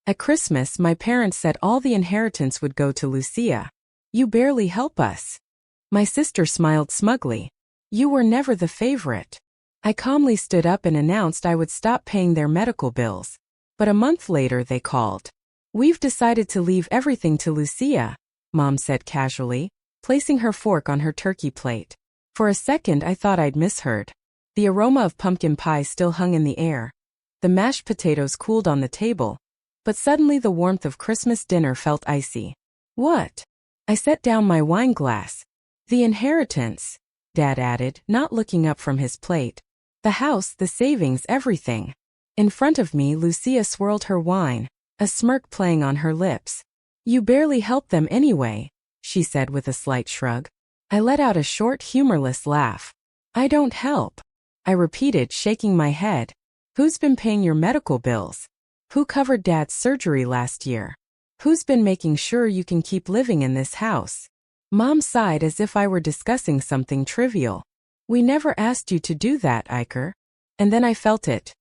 At Christmas, my parents said all the inheritance would go to Lucia. You barely help us. My sister smiled smugly. You were never the favorite. I calmly stood up and announced I would stop paying their medical bills. But a month later they called. We've decided to leave everything to Lucia, Mom said casually, placing her fork on her turkey plate. For a second I thought I'd misheard. The aroma of pumpkin pie still hung in the air. The mashed potatoes cooled on the table. But suddenly the warmth of Christmas dinner felt icy. What? I set down my wine glass. The inheritance, Dad added, not looking up from his plate. The house, the savings, everything. In front of me, Lucia swirled her wine, a smirk playing on her lips. You barely helped them anyway, she said with a slight shrug. I let out a short, humorless laugh. I don't help, I repeated, shaking my head. Who's been paying your medical bills? Who covered Dad's surgery last year? Who's been making sure you can keep living in this house? Mom sighed as if I were discussing something trivial. We never asked you to do that, Iker. And then I felt it.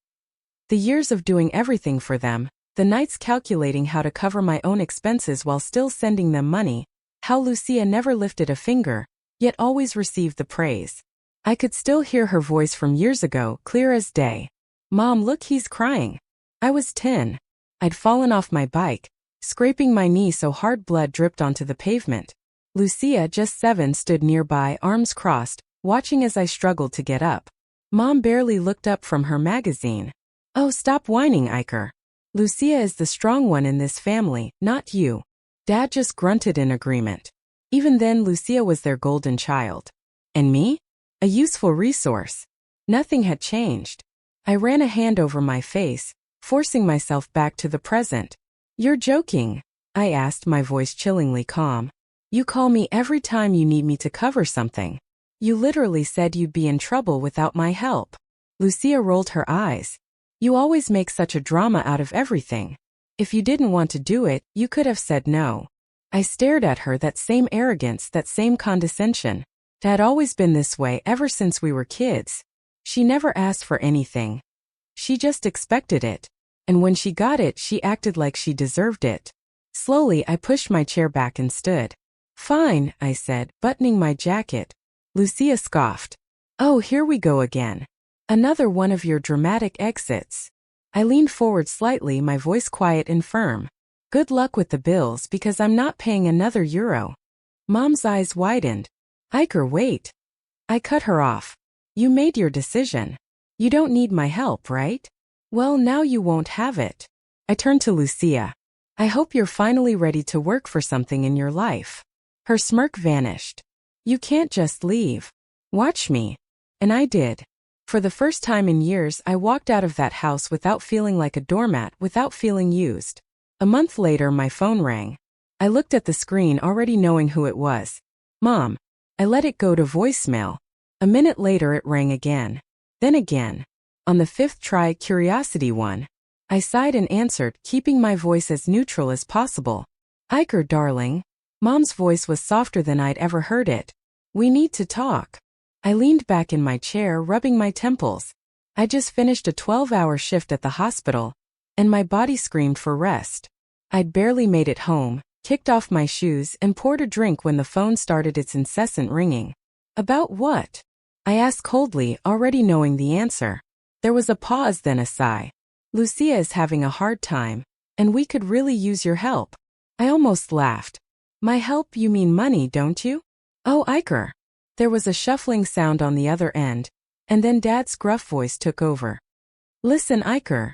The years of doing everything for them, the nights calculating how to cover my own expenses while still sending them money, how Lucia never lifted a finger, yet always received the praise. I could still hear her voice from years ago, clear as day. Mom, look, he's crying. I was 10. I'd fallen off my bike, scraping my knee so hard blood dripped onto the pavement. Lucia, just 7, stood nearby, arms crossed, watching as I struggled to get up. Mom barely looked up from her magazine. Oh, stop whining, Iker. Lucia is the strong one in this family, not you. Dad just grunted in agreement. Even then, Lucia was their golden child. And me? A useful resource. Nothing had changed. I ran a hand over my face, forcing myself back to the present. You're joking, I asked, my voice chillingly calm. You call me every time you need me to cover something. You literally said you'd be in trouble without my help. Lucia rolled her eyes. You always make such a drama out of everything. If you didn't want to do it, you could have said no. I stared at her, that same arrogance, that same condescension. Dad always been this way ever since we were kids. She never asked for anything. She just expected it. And when she got it, she acted like she deserved it. Slowly, I pushed my chair back and stood. Fine, I said, buttoning my jacket. Lucia scoffed. Oh, here we go again. Another one of your dramatic exits. I leaned forward slightly, my voice quiet and firm. Good luck with the bills, because I'm not paying another euro. Mom's eyes widened. Iker, wait. I cut her off. You made your decision. You don't need my help, right? Well, now you won't have it. I turned to Lucia. I hope you're finally ready to work for something in your life. Her smirk vanished. You can't just leave. Watch me. And I did. For the first time in years, I walked out of that house without feeling like a doormat, without feeling used. A month later, my phone rang. I looked at the screen, already knowing who it was. Mom. I let it go to voicemail. A minute later, it rang again. Then again. On the 5th try, curiosity won. I sighed and answered, keeping my voice as neutral as possible. Iker, darling. Mom's voice was softer than I'd ever heard it. We need to talk. I leaned back in my chair, rubbing my temples. I just finished a 12-hour shift at the hospital, and my body screamed for rest. I'd barely made it home, kicked off my shoes, and poured a drink when the phone started its incessant ringing. About what? I asked coldly, already knowing the answer. There was a pause, then a sigh. Lucia is having a hard time, and we could really use your help. I almost laughed. My help, you mean money, don't you? Oh, Iker. There was a shuffling sound on the other end, and then Dad's gruff voice took over. Listen, Iker,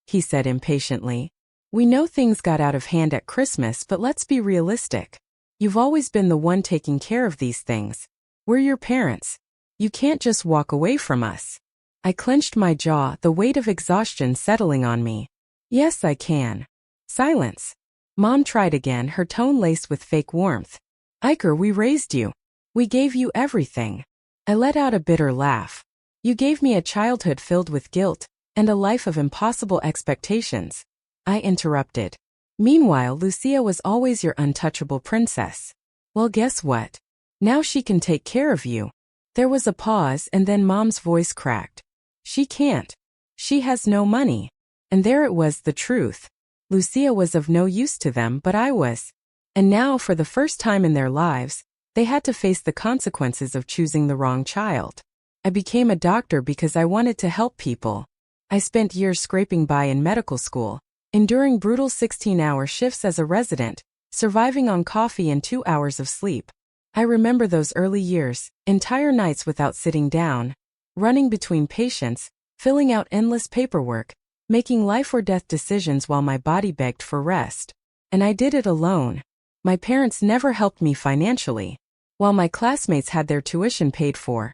he said impatiently. We know things got out of hand at Christmas, but let's be realistic. You've always been the one taking care of these things. We're your parents. You can't just walk away from us. I clenched my jaw, the weight of exhaustion settling on me. Yes, I can. Silence. Mom tried again, her tone laced with fake warmth. Iker, we raised you. We gave you everything. I let out a bitter laugh. You gave me a childhood filled with guilt, and a life of impossible expectations. I interrupted. Meanwhile, Lucia was always your untouchable princess. Well, guess what? Now she can take care of you. There was a pause, and then Mom's voice cracked. She can't. She has no money. And there it was, the truth. Lucia was of no use to them, but I was. And now, for the first time in their lives, they had to face the consequences of choosing the wrong child. I became a doctor because I wanted to help people. I spent years scraping by in medical school, enduring brutal 16-hour shifts as a resident, surviving on coffee and 2 hours of sleep. I remember those early years, entire nights without sitting down, running between patients, filling out endless paperwork, making life or death decisions while my body begged for rest. And I did it alone. My parents never helped me financially. While my classmates had their tuition paid for,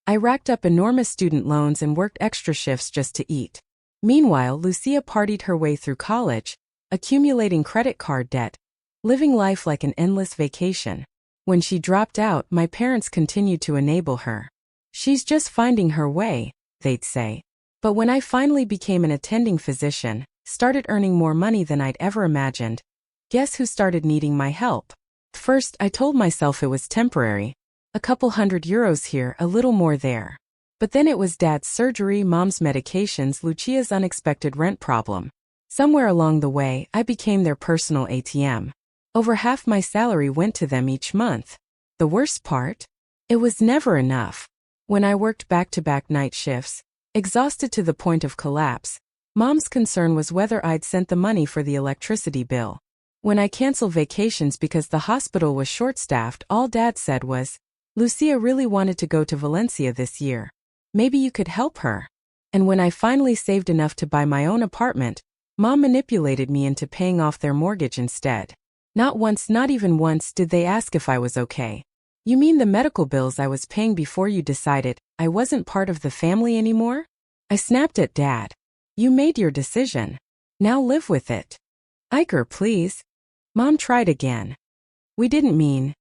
I racked up enormous student loans and worked extra shifts just to eat. Meanwhile, Lucia partied her way through college, accumulating credit card debt, living life like an endless vacation. When she dropped out, my parents continued to enable her. She's just finding her way, they'd say. But when I finally became an attending physician, started earning more money than I'd ever imagined, guess who started needing my help? First, I told myself it was temporary. A couple €100 here, a little more there. But then it was Dad's surgery, Mom's medications, Lucia's unexpected rent problem. Somewhere along the way, I became their personal ATM. Over half my salary went to them each month. The worst part? It was never enough. When I worked back-to-back night shifts, exhausted to the point of collapse, Mom's concern was whether I'd sent the money for the electricity bill. When I canceled vacations because the hospital was short-staffed, all Dad said was, "Lucia really wanted to go to Valencia this year. Maybe you could help her." And when I finally saved enough to buy my own apartment, Mom manipulated me into paying off their mortgage instead. Not once, not even once, did they ask if I was okay. "You mean the medical bills I was paying before you decided I wasn't part of the family anymore?" I snapped at Dad. "You made your decision. Now live with it." "Iker, please." Mom tried again. "We didn't mean."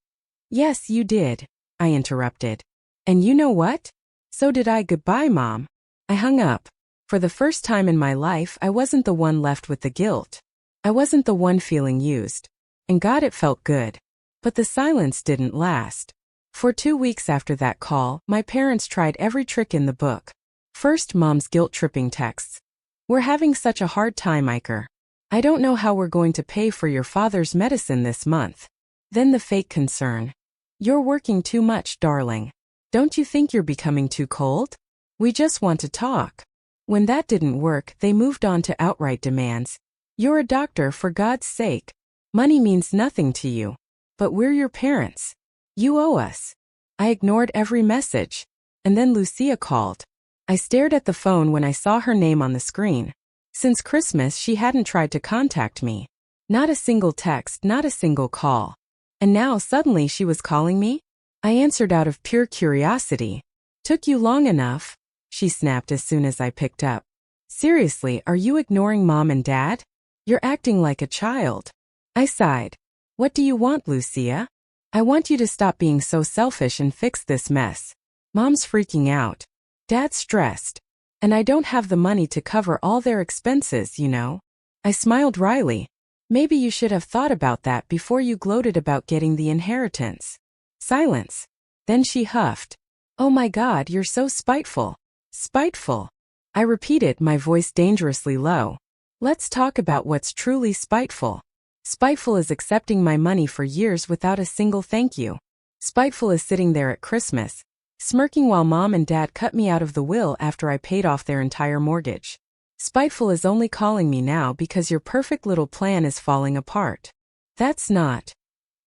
"Yes, you did," I interrupted. "And you know what? So did I. Goodbye, Mom." I hung up. For the first time in my life, I wasn't the one left with the guilt. I wasn't the one feeling used. And God, it felt good. But the silence didn't last. For 2 weeks after that call, my parents tried every trick in the book. First, Mom's guilt-tripping texts. "We're having such a hard time, Iker. I don't know how we're going to pay for your father's medicine this month." Then the fake concern. "You're working too much, darling. Don't you think you're becoming too cold? We just want to talk." When that didn't work, they moved on to outright demands. "You're a doctor, for God's sake. Money means nothing to you. But we're your parents. You owe us." I ignored every message. And then Lucia called. I stared at the phone when I saw her name on the screen. Since Christmas, she hadn't tried to contact me. Not a single text, not a single call. And now suddenly she was calling me? I answered out of pure curiosity. "Took you long enough," she snapped as soon as I picked up. "Seriously, are you ignoring Mom and Dad? You're acting like a child." I sighed. "What do you want, Lucia?" "I want you to stop being so selfish and fix this mess. Mom's freaking out. Dad's stressed. And I don't have the money to cover all their expenses, you know." I smiled wryly. "Maybe you should have thought about that before you gloated about getting the inheritance." Silence. Then she huffed. "Oh my God, you're so spiteful." "Spiteful?" I repeated, my voice dangerously low. "Let's talk about what's truly spiteful. Spiteful is accepting my money for years without a single thank you. Spiteful is sitting there at Christmas, smirking while Mom and Dad cut me out of the will after I paid off their entire mortgage. Spiteful is only calling me now because your perfect little plan is falling apart. That's not."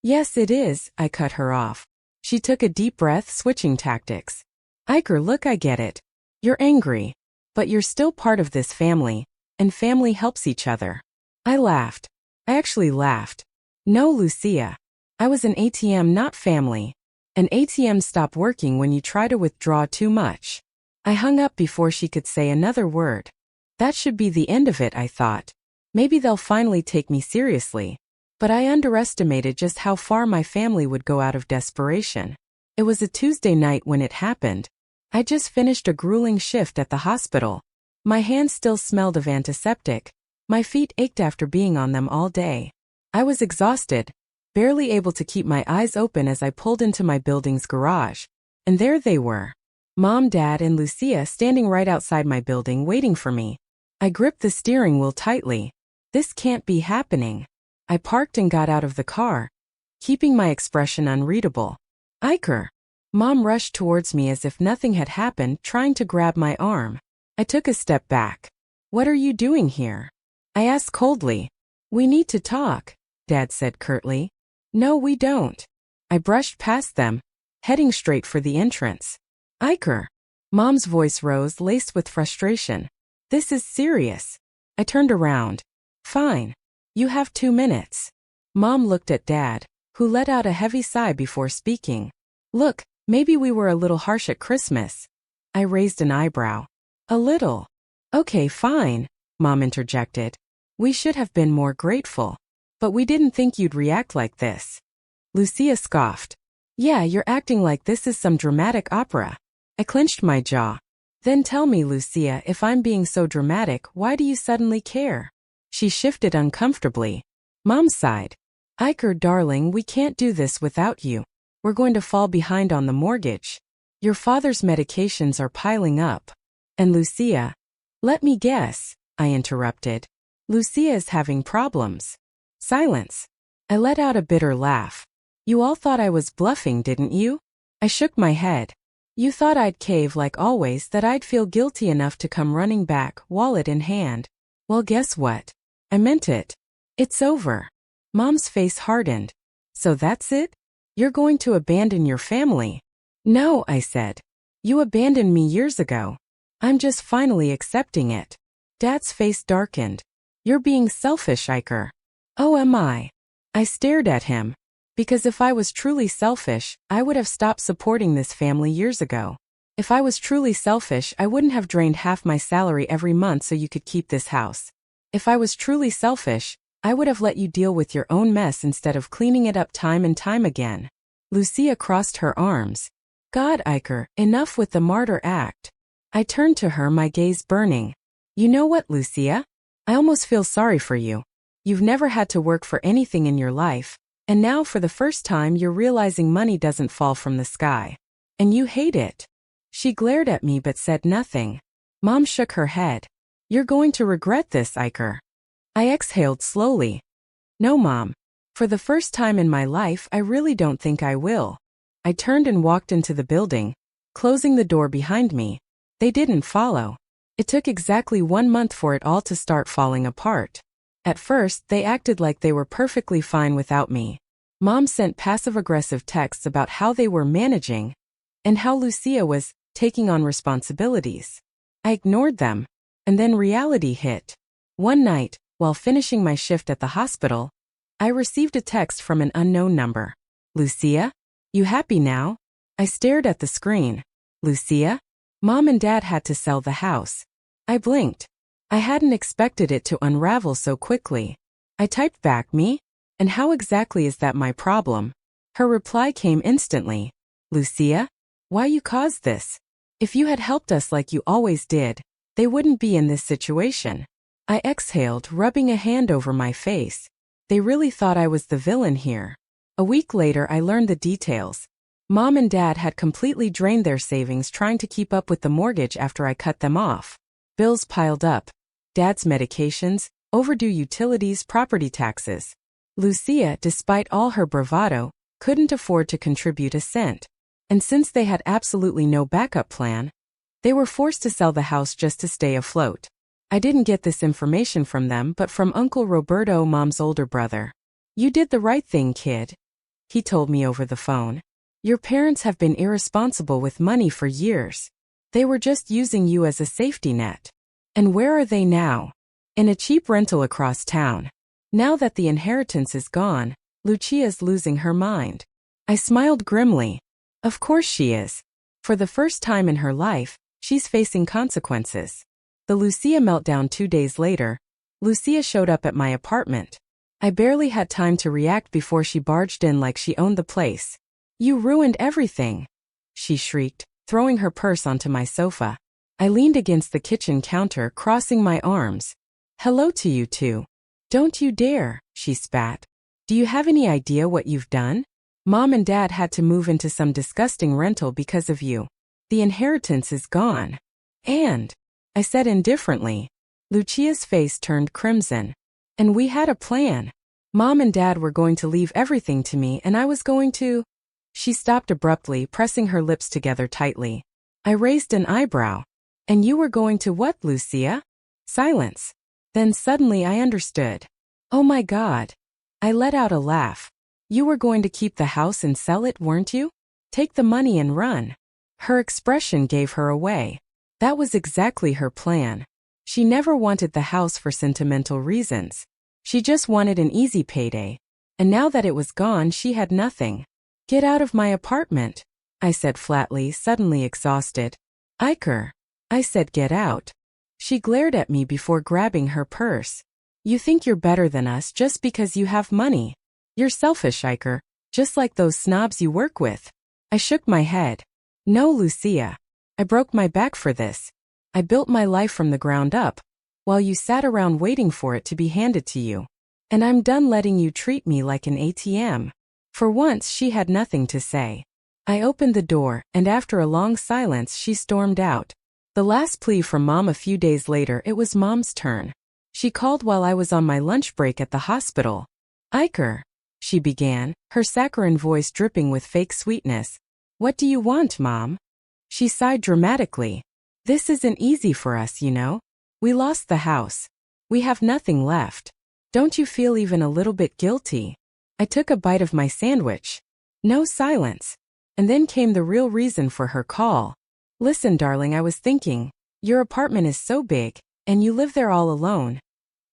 "Yes, it is," I cut her off. She took a deep breath, switching tactics. "Iker, look, I get it. You're angry. But you're still part of this family, and family helps each other." I laughed. I actually laughed. "No, Lucia. I was an ATM, not family. An ATM stop working when you try to withdraw too much." I hung up before she could say another word. That should be the end of it, I thought. Maybe they'll finally take me seriously. But I underestimated just how far my family would go out of desperation. It was a Tuesday night when it happened. I just finished a grueling shift at the hospital. My hands still smelled of antiseptic. My feet ached after being on them all day. I was exhausted, barely able to keep my eyes open as I pulled into my building's garage. And there they were. Mom, Dad, and Lucia standing right outside my building waiting for me. I gripped the steering wheel tightly. This can't be happening. I parked and got out of the car, keeping my expression unreadable. Iker. Mom rushed towards me as if nothing had happened, trying to grab my arm. I took a step back. What are you doing here? I asked coldly. We need to talk, Dad said curtly. No, we don't. I brushed past them, heading straight for the entrance. Iker. Mom's voice rose, laced with frustration. This is serious. I turned around. Fine. You have 2 minutes. Mom looked at Dad, who let out a heavy sigh before speaking. Look, maybe we were a little harsh at Christmas. I raised an eyebrow. A little. Okay, fine, Mom interjected. We should have been more grateful. But we didn't think you'd react like this. Lucia scoffed. Yeah, you're acting like this is some dramatic opera. I clenched my jaw. Then tell me, Lucia, if I'm being so dramatic, why do you suddenly care? She shifted uncomfortably. Mom sighed. Iker, darling, we can't do this without you. We're going to fall behind on the mortgage. Your father's medications are piling up. And Lucia. Let me guess, I interrupted. Lucia is having problems. Silence. I let out a bitter laugh. You all thought I was bluffing, didn't you? I shook my head. You thought I'd cave like always, that I'd feel guilty enough to come running back, wallet in hand. Well, guess what? I meant it. It's over. Mom's face hardened. So that's it? You're going to abandon your family? No, I said. You abandoned me years ago. I'm just finally accepting it. Dad's face darkened. You're being selfish, Iker. Oh, am I? I stared at him. Because if I was truly selfish, I would have stopped supporting this family years ago. If I was truly selfish, I wouldn't have drained half my salary every month so you could keep this house. If I was truly selfish, I would have let you deal with your own mess instead of cleaning it up time and time again. Lucia crossed her arms. God, Iker, enough with the martyr act. I turned to her, my gaze burning. You know what, Lucia? I almost feel sorry for you. You've never had to work for anything in your life. And now for the first time you're realizing money doesn't fall from the sky. And you hate it. She glared at me but said nothing. Mom shook her head. You're going to regret this, Iker. I exhaled slowly. No, Mom. For the first time in my life, I really don't think I will. I turned and walked into the building, closing the door behind me. They didn't follow. It took exactly 1 month for it all to start falling apart. At first, they acted like they were perfectly fine without me. Mom sent passive-aggressive texts about how they were managing and how Lucia was taking on responsibilities. I ignored them, and then reality hit. One night, while finishing my shift at the hospital, I received a text from an unknown number. Lucia? You happy now? I stared at the screen. Lucia? Mom and Dad had to sell the house. I blinked. I hadn't expected it to unravel so quickly. I typed back, me? And how exactly is that my problem? Her reply came instantly. Lucia? Why you caused this? If you had helped us like you always did, they wouldn't be in this situation. I exhaled, rubbing a hand over my face. They really thought I was the villain here. A week later I learned the details. Mom and Dad had completely drained their savings trying to keep up with the mortgage after I cut them off. Bills piled up. Dad's medications, overdue utilities, property taxes. Lucia, despite all her bravado, couldn't afford to contribute a cent. And since they had absolutely no backup plan, they were forced to sell the house just to stay afloat. I didn't get this information from them but from Uncle Roberto, Mom's older brother. You did the right thing, kid. He told me over the phone. Your parents have been irresponsible with money for years. They were just using you as a safety net. And where are they now? In a cheap rental across town. Now that the inheritance is gone, Lucia's losing her mind. I smiled grimly. Of course she is. For the first time in her life, she's facing consequences. The Lucia meltdown 2 days later, Lucia showed up at my apartment. I barely had time to react before she barged in like she owned the place. You ruined everything, she shrieked, throwing her purse onto my sofa. I leaned against the kitchen counter, crossing my arms. Hello to you too. Don't you dare, she spat. Do you have any idea what you've done? Mom and Dad had to move into some disgusting rental because of you. The inheritance is gone. And, I said indifferently. Lucia's face turned crimson. And we had a plan. Mom and Dad were going to leave everything to me and I was going to… She stopped abruptly, pressing her lips together tightly. I raised an eyebrow. And you were going to what, Lucia? Silence. Then suddenly I understood. Oh my God. I let out a laugh. You were going to keep the house and sell it, weren't you? Take the money and run. Her expression gave her away. That was exactly her plan. She never wanted the house for sentimental reasons. She just wanted an easy payday. And now that it was gone, she had nothing. Get out of my apartment, I said flatly, suddenly exhausted. Iker. I said get out. She glared at me before grabbing her purse. You think you're better than us just because you have money. You're selfish, Iker, just like those snobs you work with. I shook my head. No, Lucia. I broke my back for this. I built my life from the ground up, while you sat around waiting for it to be handed to you. And I'm done letting you treat me like an ATM. For once she had nothing to say. I opened the door, and after a long silence she stormed out. The last plea from Mom. A few days later it was Mom's turn. She called while I was on my lunch break at the hospital. Iker, she began, her saccharine voice dripping with fake sweetness. What do you want, Mom? She sighed dramatically. This isn't easy for us, you know. We lost the house. We have nothing left. Don't you feel even a little bit guilty? I took a bite of my sandwich. No silence. And then came the real reason for her call. Listen, darling, I was thinking, your apartment is so big, and you live there all alone.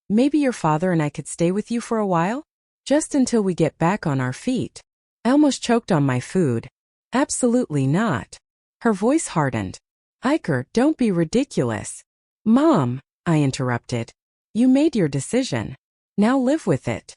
Maybe your father and I could stay with you for a while? Just until we get back on our feet. I almost choked on my food. Absolutely not. Her voice hardened. Iker, don't be ridiculous. Mom, I interrupted. You made your decision. Now live with it.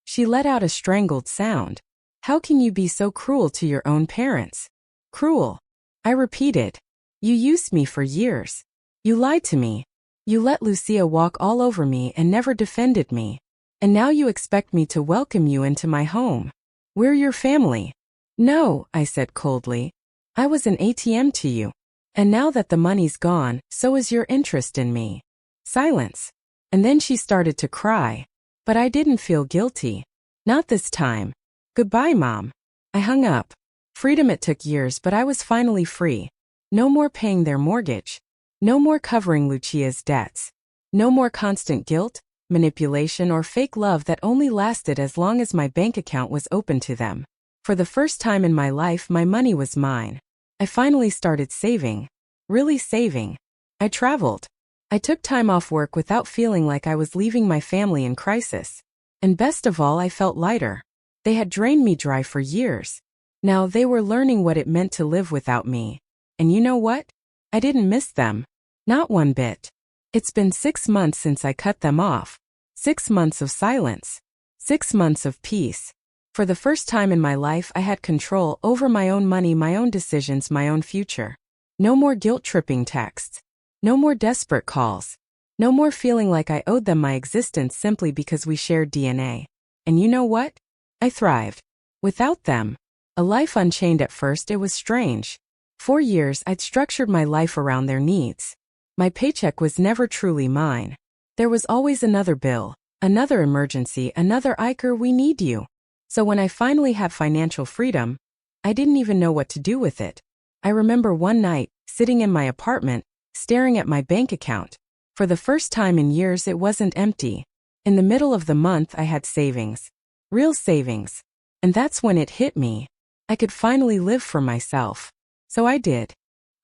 She let out a strangled sound. How can you be so cruel to your own parents? Cruel. I repeated. You used me for years. You lied to me. You let Lucia walk all over me and never defended me. And now you expect me to welcome you into my home. We're your family. No, I said coldly. I was an ATM to you. And now that the money's gone, so is your interest in me. Silence. And then she started to cry. But I didn't feel guilty. Not this time. Goodbye, Mom. I hung up. Freedom. It took years, but I was finally free. No more paying their mortgage. No more covering Lucia's debts. No more constant guilt, manipulation, or fake love that only lasted as long as my bank account was open to them. For the first time in my life, my money was mine. I finally started saving. Really saving. I traveled. I took time off work without feeling like I was leaving my family in crisis. And best of all, I felt lighter. They had drained me dry for years. Now they were learning what it meant to live without me. And you know what? I didn't miss them. Not one bit. It's been 6 months since I cut them off. 6 months of silence. 6 months of peace. For the first time in my life, I had control over my own money, my own decisions, my own future. No more guilt-tripping texts. No more desperate calls. No more feeling like I owed them my existence simply because we shared DNA. And you know what? I thrived. Without them. A life unchained. At first, it was strange. 4 years, I'd structured my life around their needs. My paycheck was never truly mine. There was always another bill, another emergency, another Iker, we need you. So when I finally had financial freedom, I didn't even know what to do with it. I remember one night, sitting in my apartment, staring at my bank account. For the first time in years, it wasn't empty. In the middle of the month, I had savings. Real savings. And that's when it hit me. I could finally live for myself. So I did.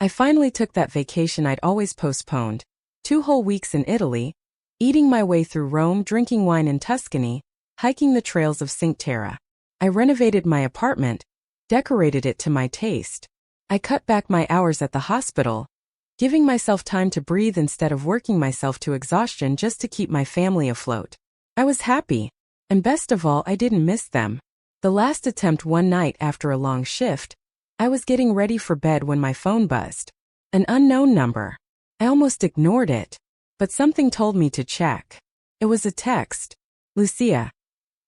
I finally took that vacation I'd always postponed. 2 whole weeks in Italy, eating my way through Rome, drinking wine in Tuscany, hiking the trails of Cinque Terre. I renovated my apartment, decorated it to my taste. I cut back my hours at the hospital, giving myself time to breathe instead of working myself to exhaustion just to keep my family afloat. I was happy. And best of all, I didn't miss them. The last attempt one night after a long shift, I was getting ready for bed when my phone buzzed. An unknown number. I almost ignored it. But something told me to check. It was a text. Lucia.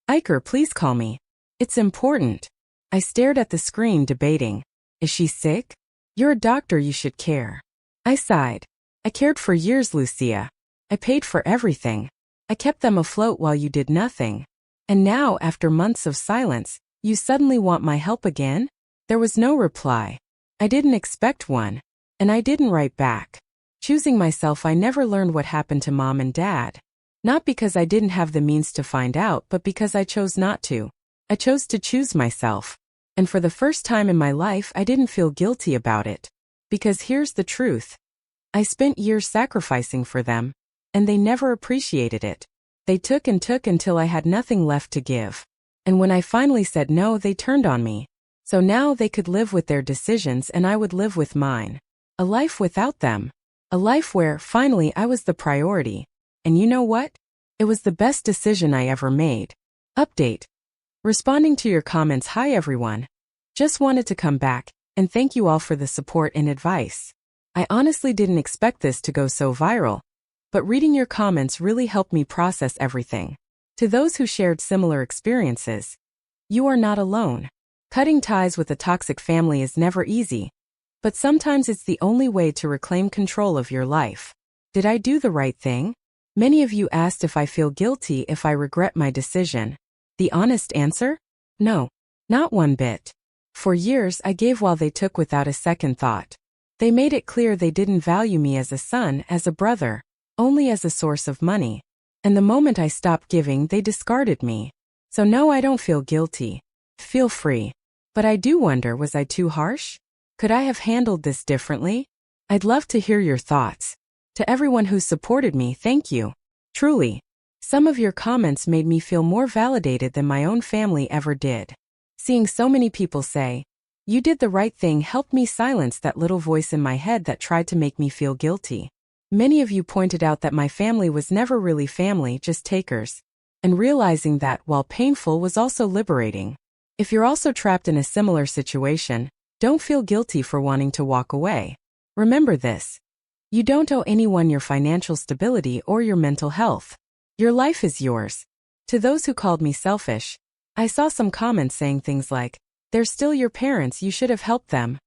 Iker, please call me. It's important. I stared at the screen, debating. Is she sick? You're a doctor, you should care. I sighed. I cared for years, Lucia. I paid for everything. I kept them afloat while you did nothing. And now, after months of silence, you suddenly want my help again? There was no reply. I didn't expect one. And I didn't write back. Choosing myself, I never learned what happened to Mom and Dad. Not because I didn't have the means to find out, but because I chose not to. I chose to choose myself. And for the first time in my life, I didn't feel guilty about it. Because here's the truth. I spent years sacrificing for them, and they never appreciated it. They took and took until I had nothing left to give. And when I finally said no, they turned on me. So now they could live with their decisions and I would live with mine. A life without them. A life where, finally, I was the priority. And you know what? It was the best decision I ever made. Update. Responding to your comments. Hi everyone. Just wanted to come back and thank you all for the support and advice. I honestly didn't expect this to go so viral. But reading your comments really helped me process everything. To those who shared similar experiences, you are not alone. Cutting ties with a toxic family is never easy. But sometimes it's the only way to reclaim control of your life. Did I do the right thing? Many of you asked if I feel guilty if I regret my decision. The honest answer? No. Not one bit. For years I gave while they took without a second thought. They made it clear they didn't value me as a son, as a brother, only as a source of money. And the moment I stopped giving, they discarded me. So no, I don't feel guilty. Feel free. But I do wonder, was I too harsh? Could I have handled this differently? I'd love to hear your thoughts. To everyone who supported me, thank you. Truly. Some of your comments made me feel more validated than my own family ever did. Seeing so many people say, "You did the right thing," helped me silence that little voice in my head that tried to make me feel guilty. Many of you pointed out that my family was never really family, just takers. And realizing that, while painful, was also liberating. If you're also trapped in a similar situation, don't feel guilty for wanting to walk away. Remember this. You don't owe anyone your financial stability or your mental health. Your life is yours. To those who called me selfish, I saw some comments saying things like, "They're still your parents, you should have helped them.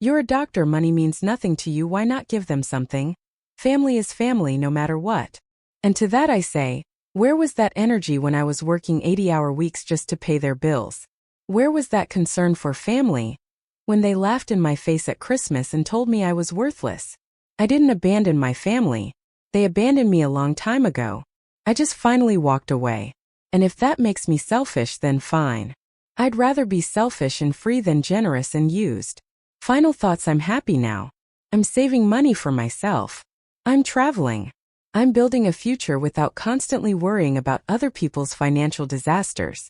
You're a doctor, money means nothing to you, why not give them something? Family is family no matter what." And to that I say, where was that energy when I was working 80-hour weeks just to pay their bills? Where was that concern for family when they laughed in my face at Christmas and told me I was worthless? I didn't abandon my family. They abandoned me a long time ago. I just finally walked away. And if that makes me selfish, then fine. I'd rather be selfish and free than generous and used. Final thoughts. I'm happy now. I'm saving money for myself. I'm traveling. I'm building a future without constantly worrying about other people's financial disasters.